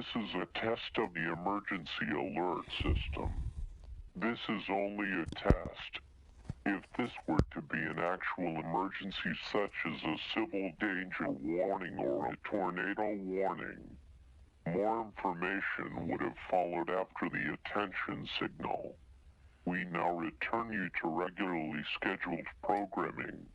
This is a test of the emergency alert system. This is only a test. If this were to be an actual emergency such as a civil danger warning or a tornado warning, more information would have followed after the attention signal. We now return you to regularly scheduled programming.